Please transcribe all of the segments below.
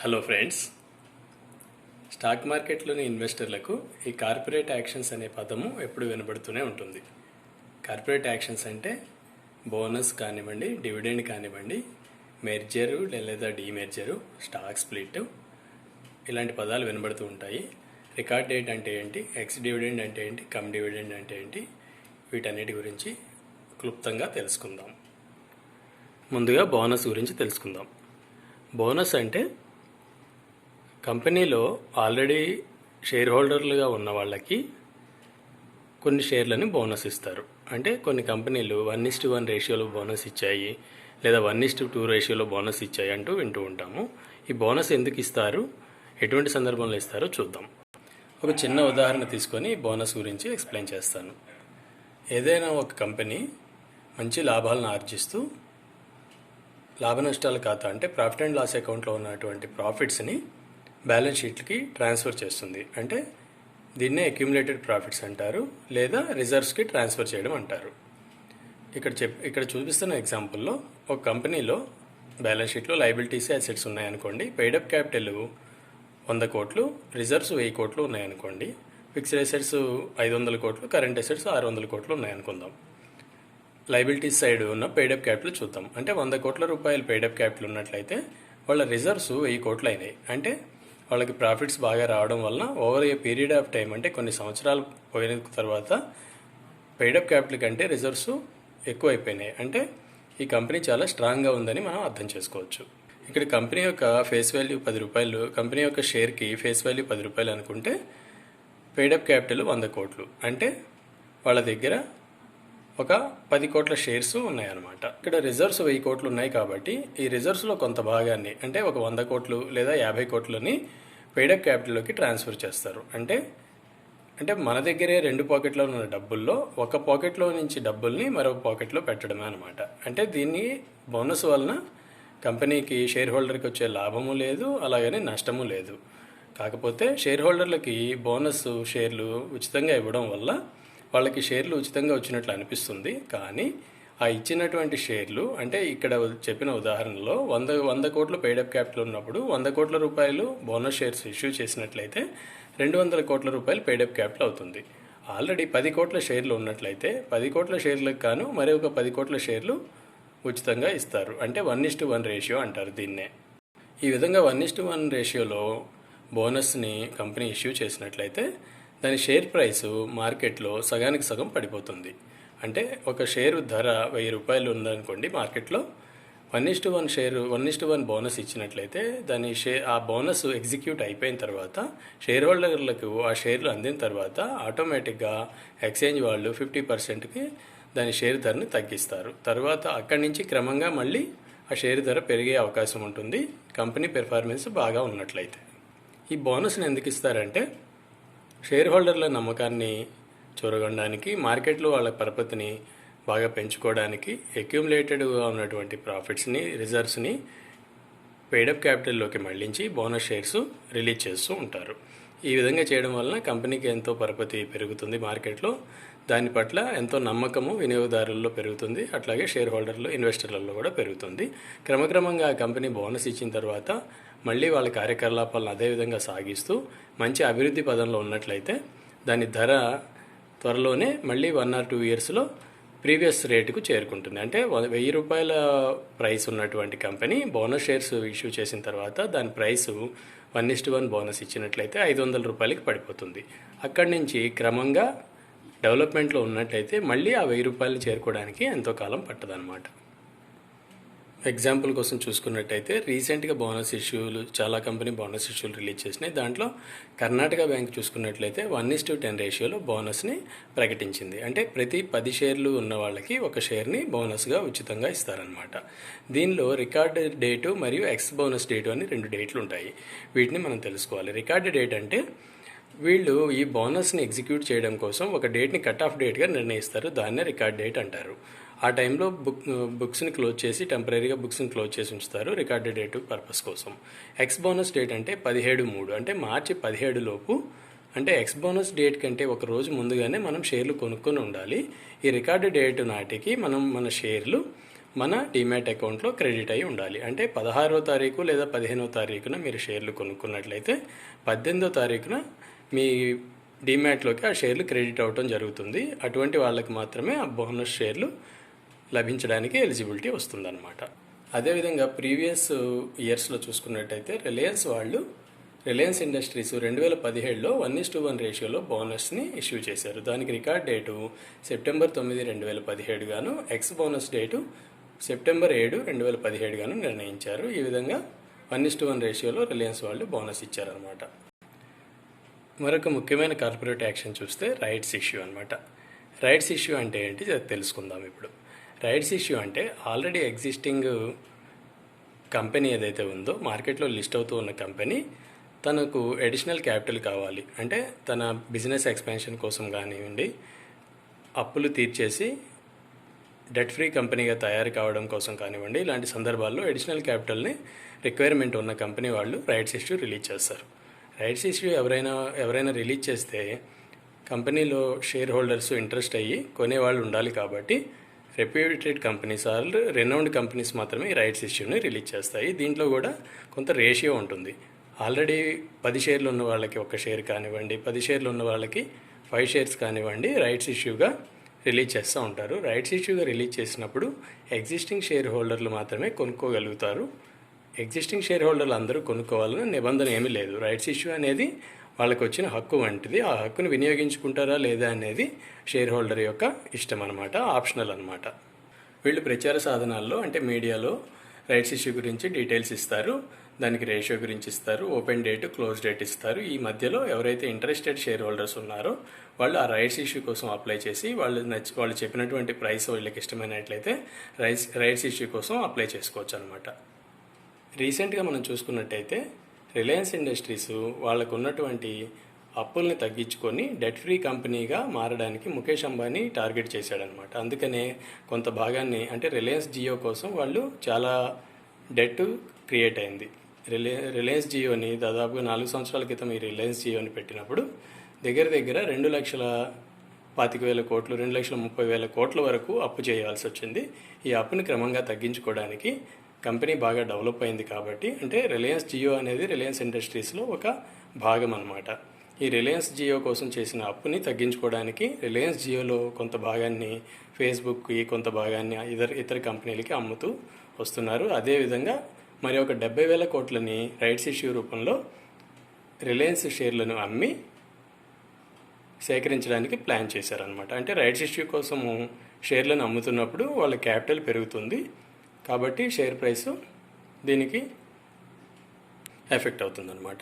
Hello friends, stock మార్కెట్లోని ఇన్వెస్టర్లకు ఈ corporate actions అనే పదము ఎప్పుడు వినబడుతూనే ఉంటుంది. కార్పొరేట్ యాక్షన్స్ అంటే బోనస్ కానివ్వండి, డివిడెండ్ కానివ్వండి, మెర్జరు లేదా డీమెర్జరు, స్టాక్ స్ప్లిట్, ఇలాంటి పదాలు వినబడుతూ ఉంటాయి. రికార్డ్ డేట్ అంటే ఏంటి, ఎక్స్ డివిడెండ్ అంటే ఏంటి, కమ్ డివిడెండ్ అంటే ఏంటి, వీటన్నిటి గురించి క్లుప్తంగా తెలుసుకుందాం. ముందుగా బోనస్ గురించి తెలుసుకుందాం. బోనస్ అంటే కంపెనీలో ఆల్రెడీ షేర్ హోల్డర్లుగా ఉన్న వాళ్ళకి కొన్ని షేర్లని బోనస్ ఇస్తారు. అంటే కొన్ని కంపెనీలు 1:1 రేషియోలో బోనస్ ఇచ్చాయి, లేదా 1:2 రేషియోలో బోనస్ ఇచ్చాయి అంటూ వింటూ ఉంటాము. ఈ బోనస్ ఎందుకు ఇస్తారు, ఎటువంటి సందర్భంలో ఇస్తారో చూద్దాం. ఒక చిన్న ఉదాహరణ తీసుకొని బోనస్ గురించి ఎక్స్ప్లెయిన్ చేస్తాను. ఏదైనా ఒక కంపెనీ మంచి లాభాలను ఆర్జిస్తూ లాభ నష్టాల ఖాతా అంటే ప్రాఫిట్ అండ్ లాస్ అకౌంట్లో ఉన్నటువంటి ప్రాఫిట్స్ని బ్యాలెన్స్ షీట్కి ట్రాన్స్ఫర్ చేస్తుంది. అంటే దీన్నే అక్యుములేటెడ్ ప్రాఫిట్స్ అంటారు, లేదా రిజర్వ్స్కి ట్రాన్స్ఫర్ చేయడం అంటారు. ఇక్కడ చూపిస్తున్న ఎగ్జాంపుల్లో ఒక కంపెనీలో బ్యాలెన్స్ షీట్లో లయబిలిటీస్, అసెట్స్ ఉన్నాయనుకోండి. పెయిడప్ క్యాపిటల్ 100 కోట్లు, రిజర్వ్స్ 1000 కోట్లు ఉన్నాయనుకోండి. ఫిక్స్డ్ అసెట్స్ 500 కోట్లు, కరెంట్ అసెట్స్ 600 కోట్లు ఉన్నాయనుకుందాం. లయబిలిటీస్ సైడ్ ఉన్న పెయిడప్ క్యాపిటల్ చూద్దాం. అంటే 100 కోట్ల రూపాయలు పెయిడప్ క్యాపిటల్ ఉన్నట్లయితే వాళ్ళ రిజర్వ్స్ 1000 కోట్లు అయినాయి. అంటే వాళ్ళకి ప్రాఫిట్స్ బాగా రావడం వలన over a period of time, అంటే కొన్ని సంవత్సరాలు పోయిన తర్వాత పెయిడప్ క్యాపిటల్ కంటే రిజర్వ్స్ ఎక్కువ అయిపోయినాయి. అంటే ఈ కంపెనీ చాలా స్ట్రాంగ్గా ఉందని మనం అర్థం చేసుకోవచ్చు. ఇక్కడ కంపెనీ యొక్క ఫేస్ వాల్యూ 10 రూపాయలు, కంపెనీ యొక్క షేర్కి ఫేస్ వాల్యూ 10 రూపాయలు అనుకుంటే పెయిడప్ క్యాపిటల్ 100 కోట్లు. అంటే వాళ్ళ దగ్గర ఒక 10 కోట్ల షేర్స్ ఉన్నాయన్నమాట. ఇక్కడ రిజర్వ్స్ 1000 కోట్లు ఉన్నాయి కాబట్టి ఈ రిజర్వ్స్లో కొంత భాగాన్ని, అంటే ఒక 100 కోట్లు లేదా 50 కోట్లని పెయిడప్ క్యాపిటల్లోకి ట్రాన్స్ఫర్ చేస్తారు. అంటే మన దగ్గరే 2 పాకెట్లో ఉన్న డబ్బుల్లో ఒక పాకెట్లో నుంచి డబ్బుల్ని మరొక పాకెట్లో పెట్టడమే అనమాట. అంటే దీన్ని బోనస్ వలన కంపెనీకి, షేర్ హోల్డర్కి వచ్చే లాభము లేదు, అలాగని నష్టము లేదు. కాకపోతే షేర్ హోల్డర్లకి బోనస్ షేర్లు ఉచితంగా ఇవ్వడం వల్ల వాళ్ళకి షేర్లు ఉచితంగా వచ్చినట్లు అనిపిస్తుంది. కానీ ఆ ఇచ్చినటువంటి షేర్లు, అంటే ఇక్కడ చెప్పిన ఉదాహరణలో 100 కోట్లు పెయిడప్ క్యాపిటల్ ఉన్నప్పుడు 100 కోట్ల రూపాయలు బోనస్ షేర్స్ ఇష్యూ చేసినట్లయితే 200 కోట్ల రూపాయలు పెయిడప్ క్యాపిటల్ అవుతుంది. ఆల్రెడీ 10 కోట్ల షేర్లు ఉన్నట్లయితే 10 కోట్ల షేర్లకు గాను మరొక 10 కోట్ల షేర్లు ఉచితంగా ఇస్తారు. అంటే 1:1 రేషియో అంటారు దీన్నే. ఈ విధంగా 1:1 రేషియోలో బోనస్ని కంపెనీ ఇష్యూ చేసినట్లయితే దాని షేర్ ప్రైసు మార్కెట్లో సగానికి సగం పడిపోతుంది. అంటే ఒక షేరు ధర 1000 రూపాయలు ఉందనుకోండి మార్కెట్లో, 1:1 బోనస్ ఇచ్చినట్లయితే ఆ బోనస్ ఎగ్జిక్యూట్ అయిపోయిన తర్వాత షేర్ హోల్డర్లకు ఆ షేర్లు అందిన తర్వాత ఆటోమేటిక్గా ఎక్స్చేంజ్ వాళ్ళు 50%కి దాని షేర్ ధరని తగ్గిస్తారు. తర్వాత అక్కడి నుంచి క్రమంగా మళ్ళీ ఆ షేర్ ధర పెరిగే అవకాశం ఉంటుంది, కంపెనీ పెర్ఫార్మెన్స్ బాగా ఉన్నట్లయితే. ఈ బోనస్ని ఎందుకు ఇస్తారంటే షేర్ హోల్డర్ల నమ్మకాన్ని చూరగొనడానికి, మార్కెట్లో వాళ్ళ పరపతిని బాగా పెంచుకోవడానికి, అక్యుములేటెడ్గా ఉన్నటువంటి ప్రాఫిట్స్ని, రిజర్వ్స్ని పెయిడప్ క్యాపిటల్లోకి మళ్లించి బోనస్ షేర్స్ రిలీజ్ చేస్తూ ఉంటారు. ఈ విధంగా చేయడం వలన కంపెనీకి ఎంతో పరపతి పెరుగుతుంది మార్కెట్లో. దాని పట్ల ఎంతో నమ్మకము వినియోగదారుల్లో పెరుగుతుంది, అట్లాగే షేర్ హోల్డర్లు, ఇన్వెస్టర్లలో కూడా పెరుగుతుంది. క్రమక్రమంగా ఆ కంపెనీ బోనస్ ఇచ్చిన తర్వాత మళ్ళీ వాళ్ళ కార్యకలాపాలను అదేవిధంగా సాగిస్తూ మంచి అభివృద్ధి పదంలో ఉన్నట్లయితే దాని ధర త్వరలోనే మళ్ళీ 1 or 2 ఇయర్స్లో ప్రీవియస్ రేటుకు చేరుకుంటుంది. అంటే 1000 రూపాయల ప్రైస్ ఉన్నటువంటి కంపెనీ బోనస్ షేర్స్ ఇష్యూ చేసిన తర్వాత దాని ప్రైసు 1:1 బోనస్ ఇచ్చినట్లయితే 500 రూపాయలకి పడిపోతుంది. అక్కడి నుంచి క్రమంగా డెవలప్మెంట్లో ఉన్నట్లయితే మళ్ళీ ఆ 1000 రూపాయలు చేరుకోవడానికి ఎంతో కాలం పట్టదన్నమాట. ఎగ్జాంపుల్ కోసం చూసుకున్నట్టయితే రీసెంట్గా బోనస్ ఇష్యూలు, చాలా కంపెనీ బోనస్ ఇష్యూలు రిలీజ్ చేసినాయి. దాంట్లో కర్ణాటక బ్యాంక్ చూసుకున్నట్లయితే 1:10 రేషియోలో బోనస్ని ప్రకటించింది. అంటే ప్రతి 10 షేర్లు ఉన్న వాళ్ళకి ఒక షేర్ని బోనస్గా ఉచితంగా ఇస్తారనమాట. దీనిలో రికార్డ్ డేటు మరియు ఎక్స్ బోనస్ డేటు అని 2 డేట్లు ఉంటాయి. వీటిని మనం తెలుసుకోవాలి. రికార్డ్ డేట్ అంటే వీళ్ళు ఈ బోనస్ని ఎగ్జిక్యూట్ చేయడం కోసం ఒక డేట్ని కట్ ఆఫ్ డేట్గా నిర్ణయిస్తారు, దాన్నే రికార్డ్ డేట్ అంటారు. ఆ టైంలో బుక్స్ని క్లోజ్ చేసి, టెంపరీగా బుక్స్ని క్లోజ్ చేసి ఉంచుతారు రికార్డ్ డేట్ పర్పస్ కోసం. ఎక్స్ బోనస్ డేట్ అంటే 17/3, అంటే మార్చి 17 లోపు, అంటే ఎక్స్ బోనస్ డేట్ కంటే ఒక రోజు ముందుగానే మనం షేర్లు కొనుక్కొని ఉండాలి. ఈ రికార్డు డేట్ నాటికి మనం మన షేర్లు మన డీమ్యాట్ అకౌంట్లో క్రెడిట్ అయి ఉండాలి. అంటే 16వ తారీఖు లేదా 15వ తారీఖున మీరు షేర్లు కొనుక్కున్నట్లయితే 18వ తారీఖున మీ డీమ్యాట్లోకి ఆ షేర్లు క్రెడిట్ అవ్వటం జరుగుతుంది. అటువంటి వాళ్ళకి మాత్రమే ఆ బోనస్ షేర్లు లభించడానికి ఎలిజిబిలిటీ వస్తుందన్నమాట. అదేవిధంగా ప్రీవియస్ ఇయర్స్లో చూసుకున్నట్టయితే రిలయన్స్ ఇండస్ట్రీస్ 2017లో 1:1 రేషియోలో బోనస్ని ఇష్యూ చేశారు. దానికి రికార్డ్ డేటు సెప్టెంబర్ 9, 2017 గాను, ఎక్స్ బోనస్ డేటు సెప్టెంబర్ 7, 2017 గాను నిర్ణయించారు. ఈ విధంగా 1:1 రేషియోలో రిలయన్స్ వాళ్ళు బోనస్ ఇచ్చారనమాట. మరొక ముఖ్యమైన కార్పొరేట్ యాక్షన్ చూస్తే రైట్స్ ఇష్యూ అనమాట. రైట్స్ ఇష్యూ అంటే ఏంటి తెలుసుకుందాం ఇప్పుడు. రైట్స్ ఇష్యూ అంటే ఆల్రెడీ ఎగ్జిస్టింగ్ కంపెనీ ఏదైతే ఉందో, మార్కెట్లో లిస్ట్ అవుతూ ఉన్న కంపెనీ తనకు అడిషనల్ క్యాపిటల్ కావాలి అంటే తన బిజినెస్ ఎక్స్పాన్షన్ కోసం కానివ్వండి, అప్పులు తీర్చేసి డెట్ ఫ్రీ కంపెనీగా తయారు కావడం కోసం కానివ్వండి, ఇలాంటి సందర్భాల్లో అడిషనల్ క్యాపిటల్ని రిక్వైర్మెంట్ ఉన్న కంపెనీ వాళ్ళు రైట్స్ ఇష్యూ రిలీజ్ చేస్తారు. రైట్స్ ఇష్యూ ఎవరైనా రిలీజ్ చేస్తే కంపెనీలో షేర్ హోల్డర్స్ ఇంట్రెస్ట్ అయ్యి కొనేవాళ్ళు ఉండాలి. కాబట్టి reputed companies or renowned companies మాత్రమే ఈ రైట్స్ ఇష్యూని రిలీజ్ చేస్తాయి. దీంట్లో కూడా కొంత రేషియో ఉంటుంది. ఆల్రెడీ 10 షేర్లు ఉన్న వాళ్ళకి 1 షేర్ కానివ్వండి, 10 షేర్లు ఉన్న వాళ్ళకి 5 షేర్స్ కానివ్వండి రైట్స్ ఇష్యూగా రిలీజ్ చేస్తూ ఉంటారు. రైట్స్ ఇష్యూగా రిలీజ్ చేసినప్పుడు ఎగ్జిస్టింగ్ షేర్ హోల్డర్లు మాత్రమే కొనుక్కోగలుగుతారు. ఎగ్జిస్టింగ్ షేర్ హోల్డర్లు అందరూ కొనుక్కోవాలని నిబంధన ఏమీ లేదు. రైట్స్ ఇష్యూ అనేది వాళ్ళకు వచ్చిన హక్కు వంటిది. ఆ హక్కును వినియోగించుకుంటారా లేదా అనేది షేర్ హోల్డర్ యొక్క ఇష్టం అనమాట, ఆప్షనల్ అనమాట. వీళ్ళు ప్రచార సాధనాల్లో అంటే మీడియాలో రైట్స్ ఇష్యూ గురించి డీటెయిల్స్ ఇస్తారు, దానికి రేషియో గురించి ఇస్తారు, ఓపెన్ డేట్, క్లోజ్ డేట్ ఇస్తారు. ఈ మధ్యలో ఎవరైతే ఇంట్రెస్టెడ్ షేర్ హోల్డర్స్ ఉన్నారో వాళ్ళు ఆ రైట్స్ ఇష్యూ కోసం అప్లై చేసి వాళ్ళు చెప్పినటువంటి ప్రైస్ వీళ్ళకి ఇష్టమైనట్లయితే రైట్స్ ఇష్యూ కోసం అప్లై చేసుకోవచ్చు అనమాట. రీసెంట్గా మనం చూసుకున్నట్టయితే రిలయన్స్ ఇండస్ట్రీస్ వాళ్ళకు ఉన్నటువంటి అప్పుల్ని తగ్గించుకొని డెట్ ఫ్రీ కంపెనీగా మారడానికి ముఖేష్ అంబానీ టార్గెట్ చేశాడనమాట. అందుకనే కొంత భాగాన్ని అంటే రిలయన్స్ జియో కోసం వాళ్ళు చాలా డెట్ క్రియేట్ అయింది. రిలయన్స్ జియోని దాదాపుగా 4 సంవత్సరాల క్రితం ఈ రిలయన్స్ జియోని పెట్టినప్పుడు దగ్గర 2,25,000 కోట్లు 2,30,000 కోట్ల వరకు అప్పు చేయాల్సి వచ్చింది. ఈ అప్పుని క్రమంగా తగ్గించుకోవడానికి కంపెనీ బాగా డెవలప్ అయింది కాబట్టి, అంటే రిలయన్స్ జియో అనేది రిలయన్స్ ఇండస్ట్రీస్లో ఒక భాగం అనమాట. ఈ రిలయన్స్ జియో కోసం చేసిన అప్పుని తగ్గించుకోవడానికి రిలయన్స్ జియోలో కొంత భాగాన్ని ఫేస్బుక్కి, కొంత భాగాన్ని ఇతర కంపెనీలకి అమ్ముతూ వస్తున్నారు. అదేవిధంగా మరి ఒక 70,000 కోట్లని రైట్స్ ఇష్యూ రూపంలో రిలయన్స్ షేర్లను అమ్మి సేకరించడానికి ప్లాన్ చేశారనమాట. అంటే రైట్స్ ఇష్యూ కోసము షేర్లను అమ్ముతున్నప్పుడు వాళ్ళ క్యాపిటల్ పెరుగుతుంది కాబట్టి షేర్ ప్రైస్ దీనికి ఎఫెక్ట్ అవుతుందన్నమాట.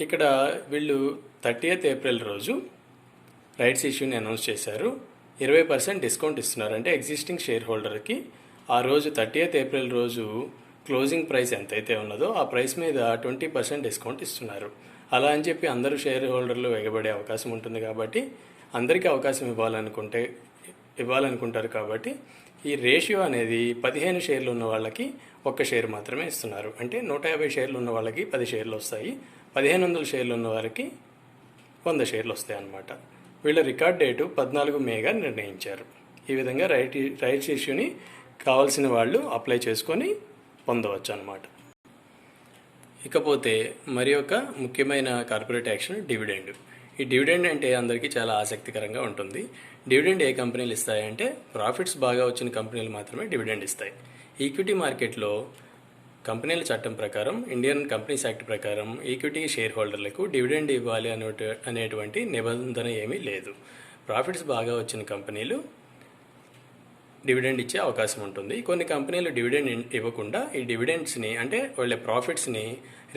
ఇక్కడ వీళ్ళు 30th ఏప్రిల్ రోజు రైట్స్ ఇష్యూని అనౌన్స్ చేశారు. 20% డిస్కౌంట్ ఇస్తున్నారు. అంటే ఎగ్జిస్టింగ్ షేర్ హోల్డర్కి ఆ రోజు 30th ఏప్రిల్ రోజు క్లోజింగ్ ప్రైస్ ఎంతైతే ఉన్నదో ఆ ప్రైస్ మీద 20% డిస్కౌంట్ ఇస్తున్నారు. అలా అని చెప్పి అందరూ షేర్ హోల్డర్లు ఎగబడే అవకాశం ఉంటుంది కాబట్టి అందరికీ అవకాశం ఇవ్వాలనుకుంటారు కాబట్టి ఈ రేషియో అనేది 15 షేర్లు ఉన్న వాళ్ళకి 1 షేర్ మాత్రమే ఇస్తున్నారు. అంటే 150 షేర్లు ఉన్న వాళ్ళకి 10 షేర్లు వస్తాయి, 1500 షేర్లు ఉన్న వారికి 100 షేర్లు వస్తాయి అన్నమాట. వీళ్ళ రికార్డ్ డేటు 14 మేగా నిర్ణయించారు. ఈ విధంగా రైట్స్ ఇష్యూని కావాల్సిన వాళ్ళు అప్లై చేసుకొని పొందవచ్చు అన్నమాట. ఇకపోతే మరి ఒక ముఖ్యమైన కార్పొరేట్ యాక్షన్ డివిడెండ్. ఈ డివిడెండ్ అంటే అందరికీ చాలా ఆసక్తికరంగా ఉంటుంది. డివిడెండ్ ఏ కంపెనీలు ఇస్తాయంటే ప్రాఫిట్స్ బాగా వచ్చిన కంపెనీలు మాత్రమే డివిడెండ్ ఇస్తాయి. ఈక్విటీ మార్కెట్లో కంపెనీల చట్టం ప్రకారం, ఇండియన్ కంపెనీస్ యాక్ట్ ప్రకారం ఈక్విటీ షేర్ హోల్డర్లకు డివిడెండ్ ఇవ్వాలి అనేటువంటి నిబంధన ఏమీ లేదు. ప్రాఫిట్స్ బాగా వచ్చిన కంపెనీలు డివిడెండ్ ఇచ్చే అవకాశం ఉంటుంది. కొన్ని కంపెనీలు డివిడెండ్ ఇవ్వకుండా ఈ డివిడెండ్స్ని అంటే వాళ్ళ ప్రాఫిట్స్ని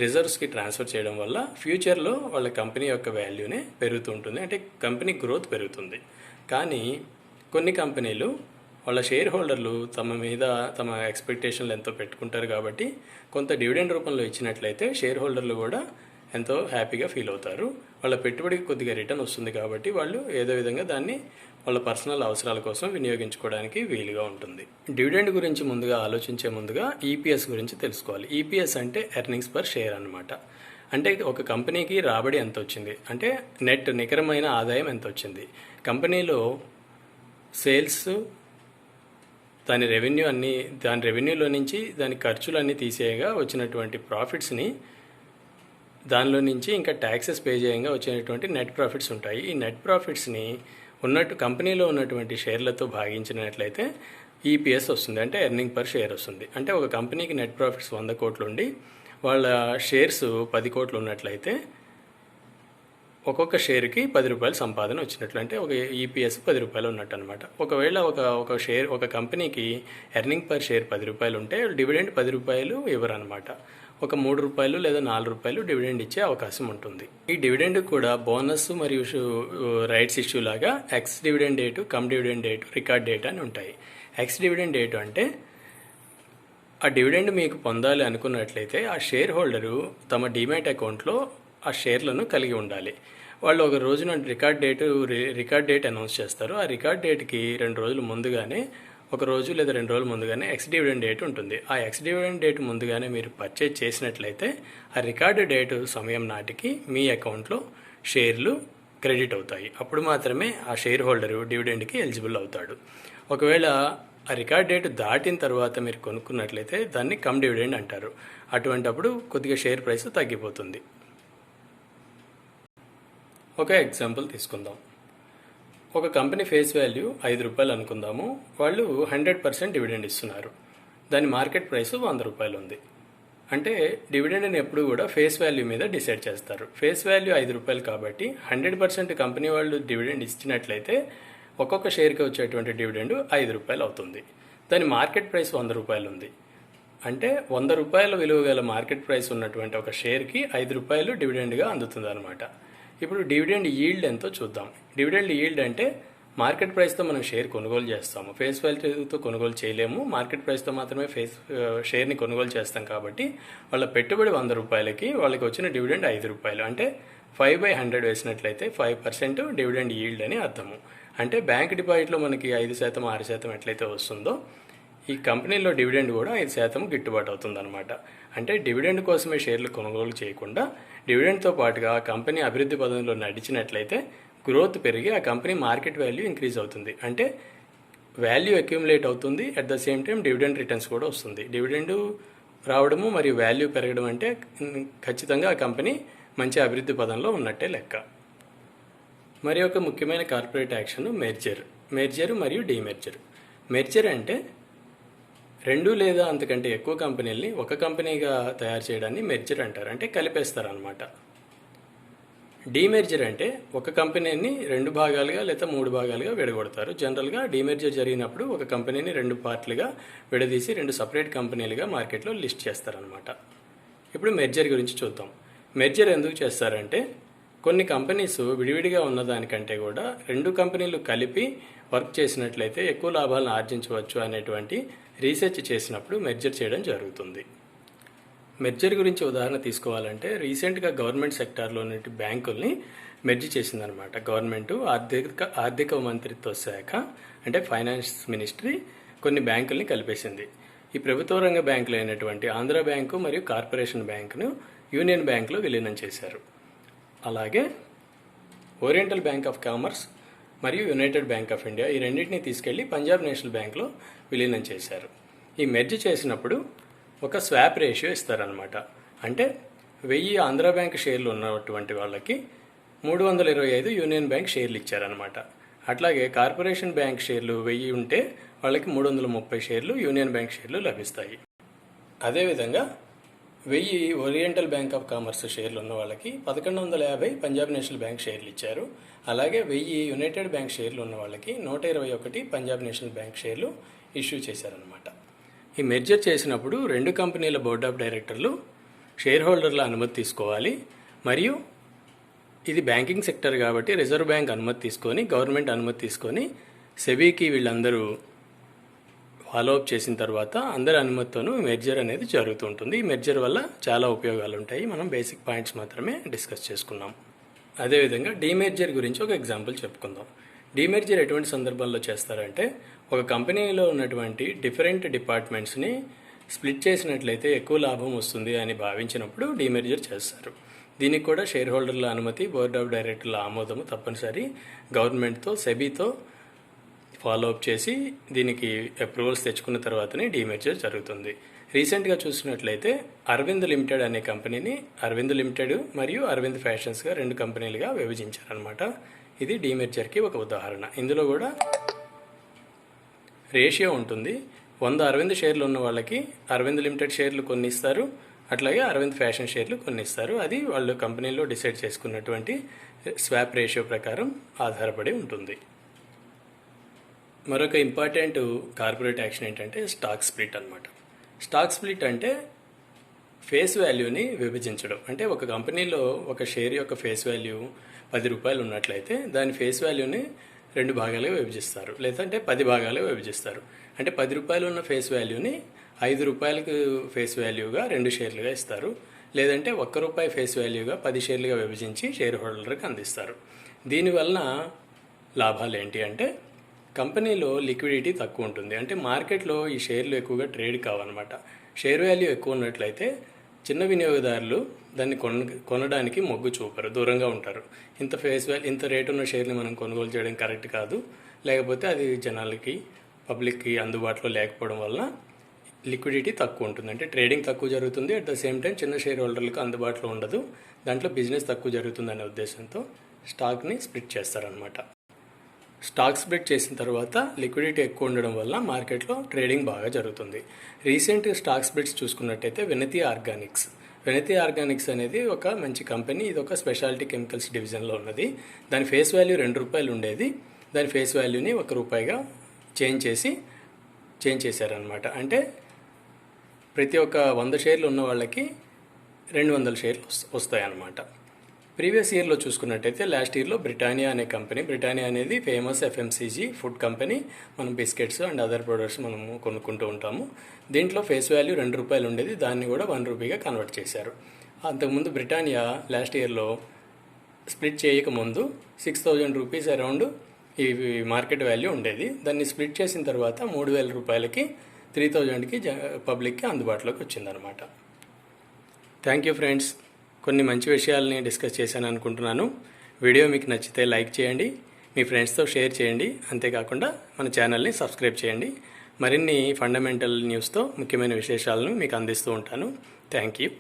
రిజర్వ్స్కి ట్రాన్స్ఫర్ చేయడం వల్ల ఫ్యూచర్లో వాళ్ళ కంపెనీ యొక్క వాల్యూనే పెరుగుతుంటుంది, అంటే కంపెనీ గ్రోత్ పెరుగుతుంది. కానీ కొన్ని కంపెనీలు వాళ్ళ షేర్ హోల్డర్లు తమ ఎక్స్పెక్టేషన్లు ఎంతో పెట్టుకుంటారు కాబట్టి కొంత డివిడెండ్ రూపంలో ఇచ్చినట్లయితే షేర్ హోల్డర్లు కూడా ఎంతో హ్యాపీగా ఫీల్ అవుతారు. వాళ్ళ పెట్టుబడికి కొద్దిగా రిటర్న్ వస్తుంది కాబట్టి వాళ్ళు ఏదో విధంగా దాన్ని వాళ్ళ పర్సనల్ అవసరాల కోసం వినియోగించుకోవడానికి వీలుగా ఉంటుంది. డివిడెండ్ గురించి ఆలోచించే ముందుగా ఈపీఎస్ గురించి తెలుసుకోవాలి. ఈపీఎస్ అంటే ఎర్నింగ్స్ పర్ షేర్ అన్నమాట. అంటే ఒక కంపెనీకి రాబడి ఎంత వచ్చింది, అంటే నెట్ నికరమైన ఆదాయం ఎంత వచ్చింది, కంపెనీలో సేల్స్ దాని రెవెన్యూలో నుంచి దాని ఖర్చులన్నీ తీసేయగా వచ్చినటువంటి ప్రాఫిట్స్ని దానిలో నుంచి ఇంకా ట్యాక్సెస్ పే చేయంగా వచ్చినటువంటి నెట్ ప్రాఫిట్స్ ఉంటాయి. ఈ నెట్ ప్రాఫిట్స్ని కంపెనీలో ఉన్నటువంటి షేర్లతో భాగించినట్లయితే ఈపీఎస్ వస్తుంది, అంటే ఎర్నింగ్ పర్ షేర్ వస్తుంది. అంటే ఒక కంపెనీకి నెట్ ప్రాఫిట్స్ 100 కోట్లు ఉండి వాళ్ళ షేర్స్ 10 కోట్లు ఉన్నట్లయితే ఒక్కొక్క షేర్కి 10 రూపాయలు సంపాదన వచ్చినట్లు, అంటే ఒక ఈపీఎస్ 10 రూపాయలు ఉన్నట్టు అనమాట. ఒకవేళ ఒక కంపెనీకి ఎర్నింగ్ పర్ షేర్ 10 రూపాయలు ఉంటే డివిడెండ్ 10 రూపాయలు ఇవ్వరు అనమాట. ఒక 3 రూపాయలు లేదా 4 రూపాయలు డివిడెండ్ ఇచ్చే అవకాశం ఉంటుంది. ఈ డివిడెండ్ కూడా బోనస్ మరియు రైట్స్ ఇష్యూ లాగా X dividend date, come dividend date, record date అని ఉంటాయి. ఎక్స్ డివిడెండ్ డేటు అంటే ఆ డివిడెండ్ మీకు పొందాలి అనుకున్నట్లయితే ఆ షేర్ హోల్డరు తమ డిమాట్ అకౌంట్లో ఆ షేర్లను కలిగి ఉండాలి. వాళ్ళు ఒక రోజున రికార్డ్ డేట్ అనౌన్స్ చేస్తారు. ఆ రికార్డ్ డేట్కి 2 రోజులు ముందుగానే, ఒక రోజు లేదా 2 రోజులు ముందుగానే ఎక్స్ డివిడెండ్ డేట్ ఉంటుంది. ఆ ఎక్స్ డివిడెండ్ డేట్ ముందుగానే మీరు పర్చేజ్ చేసినట్లయితే ఆ రికార్డు డేటు సమయం నాటికి మీ అకౌంట్లో షేర్లు క్రెడిట్ అవుతాయి. అప్పుడు మాత్రమే ఆ షేర్ హోల్డరు డివిడెండ్కి ఎలిజిబుల్ అవుతాడు. ఒకవేళ ఆ రికార్డ్ డేట్ దాటిన తర్వాత మీరు కొనుక్కున్నట్లయితే దాన్ని కమ్ డివిడెండ్ అంటారు. అటువంటప్పుడు కొద్దిగా షేర్ ప్రైస్ తగ్గిపోతుంది. ఒక ఎగ్జాంపుల్ తీసుకుందాం. ఒక కంపెనీ ఫేస్ వాల్యూ 5 రూపాయలు అనుకుందాము. వాళ్ళు 100% డివిడెండ్ ఇస్తున్నారు. దాని మార్కెట్ ప్రైస్ 100 రూపాయలు ఉంది. అంటే డివిడెండ్ని ఎప్పుడు కూడా ఫేస్ వాల్యూ మీద డిసైడ్ చేస్తారు. ఫేస్ వాల్యూ 5 రూపాయలు కాబట్టి 100% కంపెనీ వాళ్ళు డివిడెండ్ ఇచ్చినట్లయితే ఒక్కొక్క షేర్కి వచ్చేటువంటి డివిడెండ్ 5 రూపాయలు అవుతుంది. దాని మార్కెట్ ప్రైస్ 100 రూపాయలు ఉంది. అంటే 100 రూపాయల విలువ గల మార్కెట్ ప్రైస్ ఉన్నటువంటి ఒక షేర్కి 5 రూపాయలు డివిడెండ్గా అందుతుంది అనమాట. ఇప్పుడు డివిడెండ్ ఈల్డ్ ఎంతో చూద్దాం. డివిడెండ్ ఈల్డ్ అంటే మార్కెట్ ప్రైస్తో మనం షేర్ కొనుగోలు చేస్తాము. ఫేస్ వాల్యూతో కొనుగోలు చేయలేము. మార్కెట్ ప్రైస్తో మాత్రమే షేర్ని కొనుగోలు చేస్తాం. కాబట్టి వాళ్ళ పెట్టుబడి 100 రూపాయలకి వాళ్ళకి వచ్చిన డివిడెండ్ 5 రూపాయలు. అంటే 5/100 వేసినట్లయితే 5% డివిడెండ్ ఈల్డ్ అని అర్థము. అంటే బ్యాంక్ డిపాజిట్లో మనకి 5%, 6% ఎట్లయితే వస్తుందో ఈ కంపెనీలో డివిడెండ్ కూడా 5% గిట్టుబాటు అవుతుందన్నమాట. అంటే డివిడెండ్ కోసమే షేర్లు కొనుగోలు చేయకుండా డివిడెండ్తో పాటుగా ఆ కంపెనీ అభివృద్ధి పదంలో నడిచినట్లయితే గ్రోత్ పెరిగి ఆ కంపెనీ మార్కెట్ వాల్యూ ఇంక్రీజ్ అవుతుంది. అంటే వాల్యూ అక్యూములేట్ అవుతుంది. At the same time dividend returns కూడా వస్తుంది. డివిడెండ్ రావడము మరియు వాల్యూ పెరగడం అంటే ఖచ్చితంగా ఆ కంపెనీ మంచి అభివృద్ధి పదంలో ఉన్నట్టే లెక్క. మరి ఒక ముఖ్యమైన కార్పొరేట్ యాక్షన్ మెర్జర్ మరియు డీమెర్జర్. మెర్జర్ అంటే 2 లేదా అంతకంటే ఎక్కువ కంపెనీల్ని ఒక కంపెనీగా తయారు చేయడాన్ని మెర్జర్ అంటారు. అంటే కలిపేస్తారనమాట. డీమెర్జర్ అంటే ఒక కంపెనీని 2 భాగాలుగా లేదా 3 భాగాలుగా విడగొడతారు. జనరల్గా డీమెర్జర్ జరిగినప్పుడు ఒక కంపెనీని 2 పార్ట్లుగా విడదీసి 2 సపరేట్ కంపెనీలుగా మార్కెట్లో లిస్ట్ చేస్తారనమాట. ఇప్పుడు మెర్జర్ గురించి చూద్దాం. మెర్జర్ ఎందుకు చేస్తారంటే కొన్ని కంపెనీస్ విడివిడిగా ఉన్నదానికంటే కూడా 2 కంపెనీలు కలిపి వర్క్ చేసినట్లయితే ఎక్కువ లాభాలను ఆర్జించవచ్చు అనేటువంటి రీసెర్చ్ చేసినప్పుడు మెర్జర్ చేయడం జరుగుతుంది. మెర్జర్ గురించి ఉదాహరణ తీసుకోవాలంటే రీసెంట్గా గవర్నమెంట్ సెక్టార్లోని బ్యాంకుల్ని మెర్జ్ చేసిందనమాట. గవర్నమెంట్ ఆర్థిక మంత్రిత్వ శాఖ అంటే ఫైనాన్స్ మినిస్ట్రీ కొన్ని బ్యాంకుల్ని కలిపేసింది. ఈ ప్రభుత్వ రంగ బ్యాంకులు అయినటువంటి ఆంధ్ర బ్యాంకు మరియు కార్పొరేషన్ బ్యాంకును యూనియన్ బ్యాంకులో విలీనం చేశారు. అలాగే ఓరియంటల్ బ్యాంక్ ఆఫ్ కామర్స్ మరియు యునైటెడ్ బ్యాంక్ ఆఫ్ ఇండియా ఈ రెండింటినీ తీసుకెళ్లి పంజాబ్ నేషనల్ బ్యాంక్లో విలీనం చేశారు. ఈ మెర్జ్ చేసినప్పుడు ఒక స్వాప్ రేషియో ఇస్తారనమాట. అంటే 1000 ఆంధ్ర బ్యాంక్ షేర్లు ఉన్నటువంటి వాళ్ళకి 325 యూనియన్ బ్యాంక్ షేర్లు ఇచ్చారనమాట. అట్లాగే కార్పొరేషన్ బ్యాంక్ షేర్లు 1000 ఉంటే వాళ్ళకి 330 షేర్లు యూనియన్ బ్యాంక్ షేర్లు లభిస్తాయి. అదేవిధంగా 1000 ఓరియంటల్ బ్యాంక్ ఆఫ్ కామర్స్ షేర్లు ఉన్న వాళ్ళకి 1150 పంజాబ్ నేషనల్ బ్యాంక్ షేర్లు ఇచ్చారు. అలాగే 1000 యునైటెడ్ బ్యాంక్ షేర్లు ఉన్న వాళ్ళకి 121 పంజాబ్ నేషనల్ బ్యాంక్ షేర్లు ఇష్యూ చేశారనమాట. ఈ మెర్జర్ చేసినప్పుడు 2 కంపెనీల బోర్డ్ ఆఫ్ డైరెక్టర్లు షేర్ హోల్డర్ల అనుమతి తీసుకోవాలి. మరియు ఇది బ్యాంకింగ్ సెక్టర్ కాబట్టి రిజర్వ్ బ్యాంక్ అనుమతి తీసుకొని, గవర్నమెంట్ అనుమతి తీసుకొని, సెబీకి వీళ్ళందరూ ఫాలో అప్ చేసిన తర్వాత అందరి అనుమతితోనూ మెర్జర్ అనేది జరుగుతుంటుంది. ఈ మెర్జర్ వల్ల చాలా ఉపయోగాలు ఉంటాయి. మనం బేసిక్ పాయింట్స్ మాత్రమే డిస్కస్ చేసుకున్నాం. అదేవిధంగా డీమెర్జర్ గురించి ఒక ఎగ్జాంపుల్ చెప్పుకుందాం. డీమెర్జర్ ఎటువంటి సందర్భాల్లో చేస్తారంటే ఒక కంపెనీలో ఉన్నటువంటి డిఫరెంట్ డిపార్ట్మెంట్స్ని స్ప్లిట్ చేసినట్లయితే ఎక్కువ లాభం వస్తుంది అని భావించినప్పుడు డీమెర్జర్ చేస్తారు. దీనికి కూడా షేర్ హోల్డర్ల అనుమతి, బోర్డ్ ఆఫ్ డైరెక్టర్ల ఆమోదము తప్పనిసరి. గవర్నమెంట్తో, సెబీతో ఫాలో అప్ చేసి దీనికి అప్రూవల్స్ తెచ్చుకున్న తర్వాతనే డీమెర్జర్ జరుగుతుంది. రీసెంట్గా చూసినట్లయితే అరవింద్ లిమిటెడ్ అనే కంపెనీని అరవింద్ లిమిటెడ్ మరియు అరవింద్ ఫ్యాషన్స్గా 2 కంపెనీలుగా విభజించారనమాట. ఇది డీమెర్జర్కి ఒక ఉదాహరణ. ఇందులో కూడా రేషియో ఉంటుంది. 100 అరవింద్ షేర్లు ఉన్న వాళ్ళకి అరవింద్ లిమిటెడ్ షేర్లు కొన్ని ఇస్తారు, అట్లాగే అరవింద్ ఫ్యాషన్ షేర్లు కొన్ని ఇస్తారు. అది వాళ్ళు కంపెనీలో డిసైడ్ చేసుకున్నటువంటి స్వాప్ రేషియో ప్రకారం ఆధారపడి ఉంటుంది. మరొక ఇంపార్టెంట్ కార్పొరేట్ యాక్షన్ ఏంటంటే స్టాక్ స్ప్లిట్ అన్నమాట. స్టాక్ స్ప్లిట్ అంటే ఫేస్ వాల్యూని విభజించడం. అంటే ఒక కంపెనీలో ఒక షేర్ యొక్క ఫేస్ వాల్యూ 10 రూపాయలు ఉన్నట్లయితే దాని ఫేస్ వాల్యూని 2 భాగాలుగా విభజిస్తారు, లేదంటే 10 భాగాలుగా విభజిస్తారు. అంటే 10 రూపాయలు ఉన్న ఫేస్ వాల్యూని 5 రూపాయలకు ఫేస్ వాల్యూగా 2 షేర్లుగా ఇస్తారు, లేదంటే ₹1 ఫేస్ వాల్యూగా 10 షేర్లుగా విభజించి షేర్ హోల్డర్కి అందిస్తారు. దీనివలన లాభాలు ఏంటి అంటే కంపెనీలో లిక్విడిటీ తక్కువ ఉంటుంది. అంటే మార్కెట్లో ఈ షేర్లు ఎక్కువగా ట్రేడ్ కావన్నమాట. షేర్ వాల్యూ ఎక్కువ ఉన్నట్లయితే చిన్న వినియోగదారులు దాన్ని కొనడానికి మొగ్గు చూపరు, దూరంగా ఉంటారు. ఇంత రేటు ఉన్న షేర్ని మనం కొనుగోలు చేయడం కరెక్ట్ కాదు, లేకపోతే అది జనాలకి పబ్లిక్కి అందుబాటులో లేకపోవడం వల్ల లిక్విడిటీ తక్కువ ఉంటుంది. అంటే ట్రేడింగ్ తక్కువ జరుగుతుంది, అట్ ద సేమ్ టైం చిన్న షేర్ హోల్డర్లకు అందుబాటులో ఉండదు, దాంట్లో బిజినెస్ తక్కువ జరుగుతుందనే ఉద్దేశంతో స్టాక్ని స్ప్లిట్ చేస్తారనమాట. స్టాక్ స్ప్లిట్ చేసిన తర్వాత లిక్విడిటీ ఎక్కువ ఉండడం వల్ల మార్కెట్లో ట్రేడింగ్ బాగా జరుగుతుంది. రీసెంట్ స్టాక్ స్ప్లిట్స్ చూసుకున్నట్టయితే వినతి ఆర్గానిక్స్ అనేది ఒక మంచి కంపెనీ. ఇది ఒక స్పెషాలిటీ కెమికల్స్ డివిజన్లో ఉన్నది. దాని ఫేస్ వాల్యూ ₹2 ఉండేది, దాని ఫేస్ వాల్యూని ₹1గా చేంజ్ చేశారనమాట. అంటే ప్రతి ఒక్క 100 షేర్లు ఉన్న వాళ్ళకి 200 షేర్లు వస్తాయన్నమాట. ప్రీవియస్ ఇయర్లో చూసుకున్నట్టయితే లాస్ట్ ఇయర్లో బ్రిటానియా అనే కంపెనీ, బ్రిటానియా అనేది ఫేమస్ ఎఫ్ఎంసీజీ ఫుడ్ కంపెనీ. మనం బిస్కెట్స్ అండ్ అదర్ ప్రొడక్ట్స్ మనము కొనుక్కుంటూ ఉంటాము. దీంట్లో ఫేస్ వాల్యూ ₹2 ఉండేది, దాన్ని కూడా ₹1గా కన్వర్ట్ చేశారు. అంతకుముందు బ్రిటానియా లాస్ట్ ఇయర్లో స్ప్లిట్ చేయకముందు ₹6,000 అరౌండ్ ఈ మార్కెట్ వాల్యూ ఉండేది. దాన్ని స్ప్లిట్ చేసిన తర్వాత ₹3,000కి 3,000కి పబ్లిక్కి అందుబాటులోకి వచ్చిందనమాట. Thank you friends. కొన్ని మంచి విషయాలని డిస్కస్ చేశాను అనుకుంటున్నాను. వీడియో మీకు నచ్చితే లైక్ చేయండి, మీ ఫ్రెండ్స్తో షేర్ చేయండి. అంతేకాకుండా మన ఛానల్ని సబ్స్క్రైబ్ చేయండి. మరిన్ని ఫండమెంటల్ న్యూస్తో ముఖ్యమైన విశేషాలను మీకు అందిస్తూ ఉంటాను. Thank you.